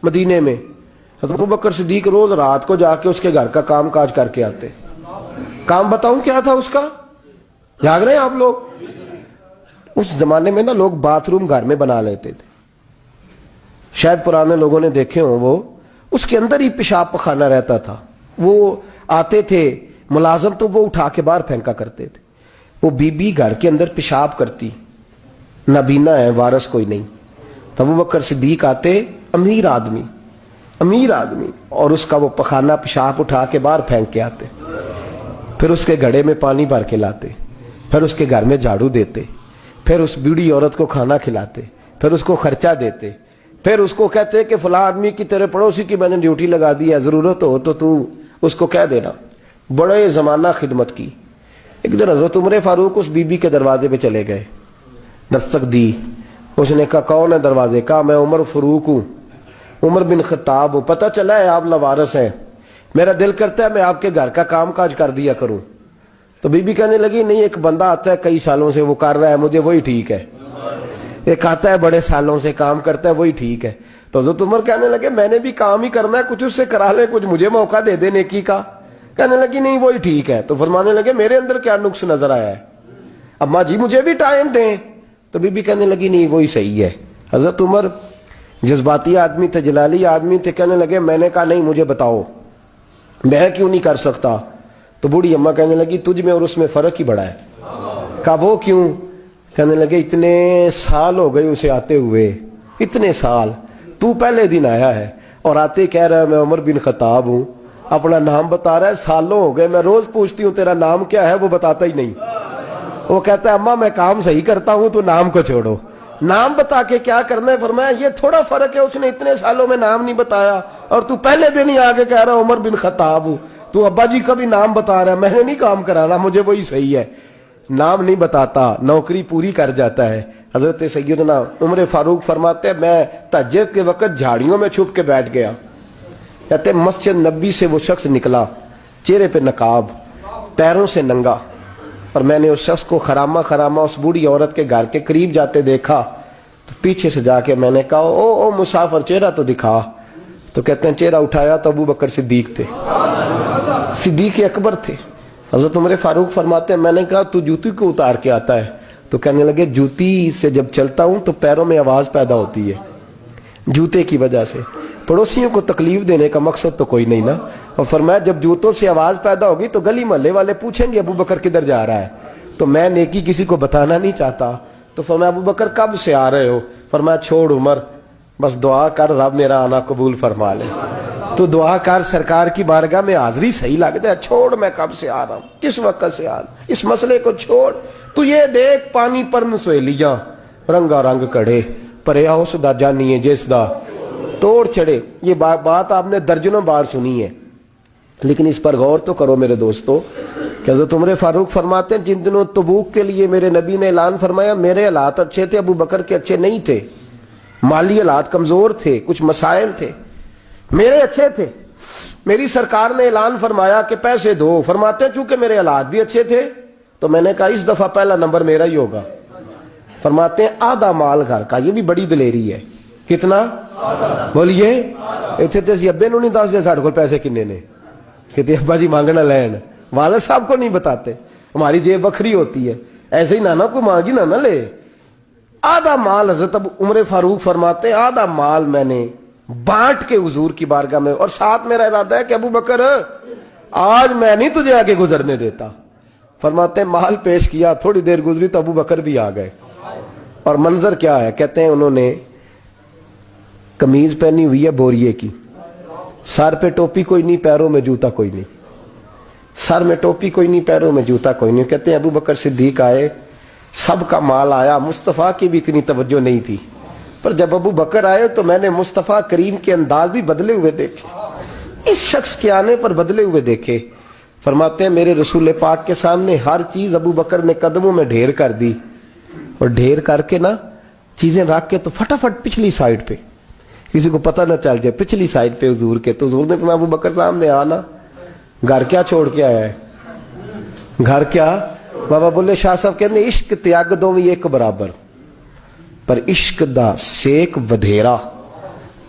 مدینے میں. حضرت ابو بکر صدیق روز رات کو جا کے اس کے گھر کا کام کاج کر کے آتے. کام بتاؤں کیا تھا اس کا؟ جاگ رہے ہیں آپ لوگ؟ اس زمانے میں نا لوگ باتھ روم گھر میں بنا لیتے تھے. شاید پرانے لوگوں نے دیکھے ہوں, وہ اس کے اندر ہی پیشاب پخانہ رہتا تھا. وہ آتے تھے ملازم تو وہ اٹھا کے باہر پھینکا کرتے تھے. وہ بی بی گھر کے اندر پیشاب کرتی, نابینا ہے, وارث کوئی نہیں. ابو بکر صدیق آتے, امیر آدمی, اور اس کا وہ پخانہ پیشاب اٹھا کے باہر پھینک کے آتے. پھر اس کے گھڑے میں پانی بھر کے لاتے, پھر اس کے گھر میں جھاڑو دیتے, پھر اس بوڑھی عورت کو کھانا کھلاتے, پھر اس کو خرچہ دیتے, پھر اس کو کہتے کہ فلاں آدمی کی تیرے پڑوسی کی میں نے ڈیوٹی لگا دی ہے, ضرورت ہو تو اس کو کہہ دینا. بڑے زمانہ خدمت کی. ایک دن حضرت عمر فاروق اس بی بی کے دروازے پہ چلے گئے, دستک دی. اس نے کہا کون ہے دروازے؟ کہا میں عمر فاروق ہوں, عمر بن خطاب ہوں. پتہ چلا ہے آپ لوارث ہیں, میرا دل کرتا ہے میں آپ کے گھر کا کام کاج کر دیا کروں. تو بی بی کہنے لگی نہیں, ایک بندہ آتا ہے کئی سالوں سے وہ کر رہا ہے, مجھے وہی ٹھیک ہے. ایک آتا ہے بڑے سالوں سے کام کرتا ہے, وہی ٹھیک ہے. تو حضرت عمر کہنے لگے میں نے بھی کام ہی کرنا ہے, کچھ اس سے کرا لیں, کچھ مجھے موقع دے دے نیکی کا. کہنے لگی نہیں وہی ٹھیک ہے. تو فرمانے لگے میرے اندر کیا نقص نظر آیا ہے, اماں جی مجھے بھی ٹائم دیں. تو بی بی کہنے لگی نہیں وہی صحیح ہے. حضرت عمر جذباتی آدمی تھے, جلالی آدمی تھے. کہنے لگے میں نے کہا نہیں مجھے بتاؤ میں کیوں نہیں کر سکتا. تو بوڑھی اماں کہنے لگی تجھ میں اور اس میں فرق ہی بڑا ہے. کہا وہ کیوں؟ کہنے لگے اتنے سال ہو گئے اسے آتے ہوئے, اتنے سال, تو پہلے دن آیا ہے اور آتے کہہ رہا ہے میں عمر بن خطاب ہوں, اپنا نام بتا رہا ہے. سالوں ہو گئے میں روز پوچھتی ہوں تیرا نام کیا ہے, وہ بتاتا ہی نہیں. وہ کہتا ہے اماں میں کام صحیح کرتا ہوں, تو نام کو چھوڑو, نام بتا کے کیا کرنا ہے. فرمایا یہ تھوڑا فرق ہے, اس نے اتنے سالوں میں نام نہیں بتایا اور تو پہلے دن ہی آگے کہہ رہا عمر بن خطاب ہوں. تو ابا جی کا بھی نام بتا رہا ہے, میں نے نہیں کام کرانا, مجھے وہی صحیح ہے. نام نہیں بتاتا, نوکری پوری کر جاتا ہے. حضرت سیدنا عمر فاروق فرماتے ہیں میں تہجد کے وقت جھاڑیوں میں چھپ کے بیٹھ گیا. کہتے مسجد نبی سے وہ شخص نکلا, چہرے پہ نقاب, پیروں سے ننگا, اور میں نے اس شخص کو خرامہ اس بوڑھی عورت کے گھر کے قریب جاتے دیکھا. تو پیچھے سے جا کے میں نے کہا او مسافر چہرہ تو دکھا. تو کہتے ہیں چہرہ اٹھایا تو ابو بکر صدیق تھے, صدیق اکبر تھے. حضرت عمر فاروق فرماتے ہیں میں نے کہا تو جوتی کو اتار کے آتا ہے؟ تو کہنے لگے جوتی سے جب چلتا ہوں تو پیروں میں آواز پیدا ہوتی ہے, جوتے کی وجہ سے. پڑوسیوں کو تکلیف دینے کا مقصد تو کوئی نہیں نا. اور فرمایا جب جوتوں سے آواز پیدا ہوگی تو گلی محلے والے پوچھیں گے ابو بکر کدھر جا رہا ہے, تو میں نیکی کسی کو بتانا نہیں چاہتا. تو فرمایا ابو بکر کب سے آ رہے ہو؟ فرمایا چھوڑ عمر, بس دعا کر رب میرا آنا قبول فرما لے. تو دعا کر سرکار کی بارگاہ میں حاضری صحیح لگتا ہے, چھوڑ میں کب سے آ رہا ہوں, کس وقت سے آ رہا ہوں, اس مسئلے کو چھوڑ. تو یہ دیکھ پانی پر نسویلیاں رنگا رنگ کڑے, پریا اس دا جانی ہے جس دا توڑ چڑھے. یہ بات آپ نے درجنوں بار سنی ہے, لیکن اس پر غور تو کرو میرے دوستو. کہ حضرت عمر فاروق فرماتے ہیں جن دنوں تبوک کے لیے میرے نبی نے اعلان فرمایا میرے حالات اچھے تھے, ابو بکر کے اچھے نہیں تھے, مالی حالات کمزور تھے, کچھ مسائل تھے, میرے اچھے تھے. میری سرکار نے اعلان فرمایا کہ پیسے دو. فرماتے ہیں چونکہ میرے حالات بھی اچھے تھے تو میں نے کہا اس دفعہ پہلا نمبر میرا ہی ہوگا. فرماتے ہیں آدھا مال گھر کا, یہ بھی بڑی دلیری ہے. کتنا بولیے؟ اتنے تو ابے نو نہیں دس دے ساڑھے کو پیسے کنے نے, کہتے ابا جی مانگنا لین, والد صاحب کو نہیں بتاتے, ہماری جیب بکھری ہوتی ہے, ایسے ہی نانا کو مانگی نہ لے. آدھا مال حضرت عمر فاروق فرماتے ہیں آدھا مال میں نے بانٹ کے حضور کی بارگاہ میں, اور ساتھ میرا ارادہ ہے کہ ابو بکر آج میں نہیں تجھے آگے گزرنے دیتا. فرماتے ہیں مال پیش کیا, تھوڑی دیر گزری تو ابو بکر بھی آ گئے. اور منظر کیا ہے؟ کہتے ہیں انہوں نے قمیض پہنی ہوئی ہے بوریے کی, سر پہ ٹوپی کوئی نہیں, پیروں میں جوتا کوئی نہیں, سر میں ٹوپی کوئی نہیں, پیروں میں جوتا کوئی نہیں. کہتے ہیں ابو بکر صدیق آئے, سب کا مال آیا, مصطفیٰ کی بھی اتنی توجہ نہیں تھی, پر جب ابو بکر آئے تو میں نے مصطفیٰ کریم کے انداز بھی بدلے ہوئے دیکھے, اس شخص کے آنے پر بدلے ہوئے دیکھے. فرماتے ہیں میرے رسول پاک کے سامنے ہر چیز ابو بکر نے قدموں میں ڈھیر کر دی, اور ڈھیر کر کے نا چیزیں رکھ کے تو فٹافٹ پچھلی سائیڈ پہ, کسی کو پتہ نہ چل جائے, پچھلی سائیڈ پہ حضور کے. تو حضور نے فرمایا ابو بکر سامنے آنا, گھر کیا چھوڑ کے آیا ہے, گھر کیا؟ بابا بلے شاہ صاحب کہتے ہیں عشق تیاگ دو ایک برابر, پر عشق دا سیک ودھیرا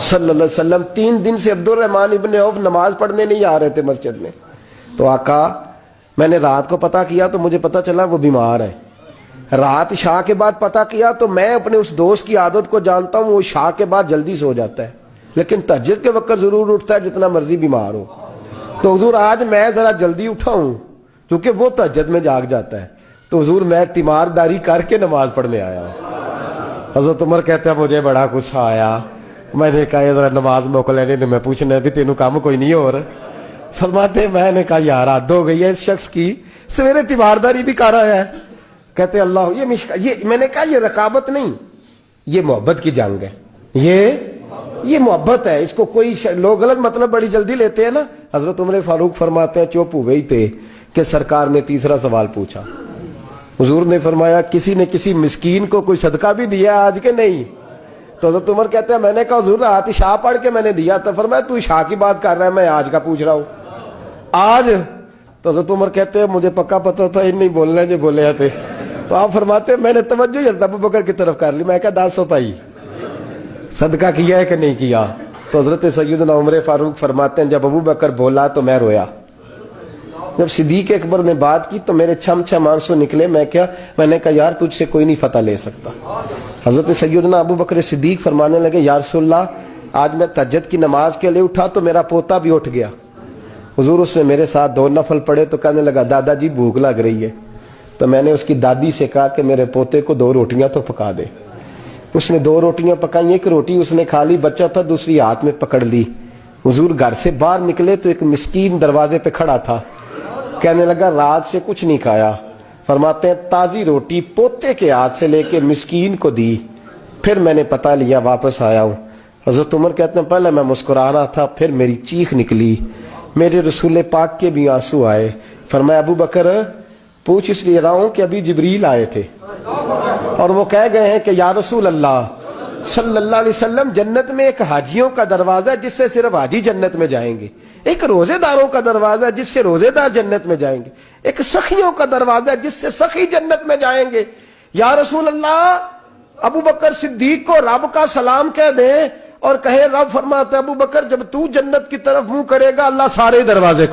صلی اللہ علیہ وسلم 3 دن سے عبد الرحمن ابن عوف نماز پڑھنے نہیں آ رہے تھے مسجد میں. تو آقا میں نے رات کو پتہ کیا تو مجھے پتہ چلا وہ بیمار ہے. رات عشاء کے بعد پتہ کیا تو میں اپنے اس دوست کی عادت کو جانتا ہوں, وہ عشاء کے بعد جلدی سو جاتا ہے لیکن تہجد کے وقت ضرور اٹھتا ہے جتنا مرضی بیمار ہو. تو حضور آج میں ذرا جلدی اٹھا ہوں کیونکہ وہ تہجد میں جاگ جاتا ہے, تو حضور میں تیمارداری کر کے نماز پڑھنے آیا ہوں. حضرت عمر کہتے ہیں مجھے بڑا غصہ آیا, میں نے کہا ذرا نماز موقع لینے میں پوچھنا بھی تینوں کام کوئی نہیں ہو رہا. فرماتے میں نے کہا یار حد ہو گئی ہے اس شخص کی, سویرے تیمارداری بھی کر رہا ہے. کہتے اللہ یہ میں نے کہا یہ رقابت نہیں, یہ محبت کی جنگ ہے, یہ محبت ہے. اس کو کوئی لوگ غلط مطلب بڑی جلدی لیتے ہیں نا. حضرت عمر فاروق فرماتے ہیں چپ ہو گئی تھے کہ سرکار نے تیسرا سوال پوچھا. حضور نے فرمایا کسی نے کسی مسکین کو کوئی صدقہ بھی دیا آج کے نہیں؟ تو حضرت عمر کہتے ہیں میں نے کہا حضور رات عشاء پڑھ کے میں نے دیا تھا. فرمایا تو عشاء کی بات کر رہا ہے, میں آج کا پوچھ رہا ہوں. آج؟ تو حضرت عمر کہتے ہیں مجھے پکا پتا تھا ان نہیں بولنے جو بولے تھے. تو آپ فرماتے ہیں میں نے توجہ حضرت ابوبکر کی طرف کر لی. میں کہا 10 روپے صدقہ کیا ہے کہ نہیں کیا؟ تو حضرت سیدنا عمر فاروق فرماتے ہیں جب ابوبکر بولا تو میں رویا. جب صدیق اکبر نے بات کی تو میرے چھم چھم آنسو نکلے. میں نے کہا یار تجھ سے کوئی نہیں فتح لے سکتا. حضرت سیدنا ابوبکر صدیق فرمانے لگے یا رسول اللہ آج میں تہجد کی نماز کے لیے اٹھا تو میرا پوتا بھی اٹھ گیا. حضور اس نے میرے ساتھ 2 نفل پڑھے تو کہنے لگا دادا جی بھوک لگ رہی ہے. تو میں نے اس کی دادی سے کہا کہ میرے پوتے کو 2 روٹیاں تو پکا دے. اس نے 2 روٹیاں پکائیں, ایک روٹی اس نے کھا لی, بچہ تھا, دوسری ہاتھ میں پکڑ لی. حضور گھر سے باہر نکلے تو ایک مسکین دروازے پہ کھڑا تھا, کہنے لگا رات سے کچھ نہیں کھایا. فرماتے ہیں تازی روٹی پوتے کے ہاتھ سے لے کے مسکین کو دی, پھر میں نے پتہ لیا واپس آیا ہوں. حضرت عمر کہتے ہیں پہلے میں مسکرا رہا تھا, پھر میری چیخ نکلی, میرے رسول پاک کے بھی آنسو آئے. فرمایا ابو بکر پوچھ اس لیے رہا ہوں کہ ابھی جبریل آئے تھے اور وہ کہہ گئے ہیں کہ یا رسول اللہ صلی اللہ علیہ وسلم جنت میں ایک حاجیوں کا دروازہ ہے جس سے صرف حاجی جنت میں جائیں گے, ایک روزے داروں کا دروازہ ہے جس سے روزے دار جنت میں جائیں گے, ایک سخیوں کا دروازہ ہے جس سے سخی جنت میں جائیں گے. یا رسول اللہ ابو بکر صدیق کو رب کا سلام کہہ دیں اور کہے رب فرماتا ہے ابو بکر جب تو جنت کی طرف منہ کرے گا اللہ سارے دروازے کھول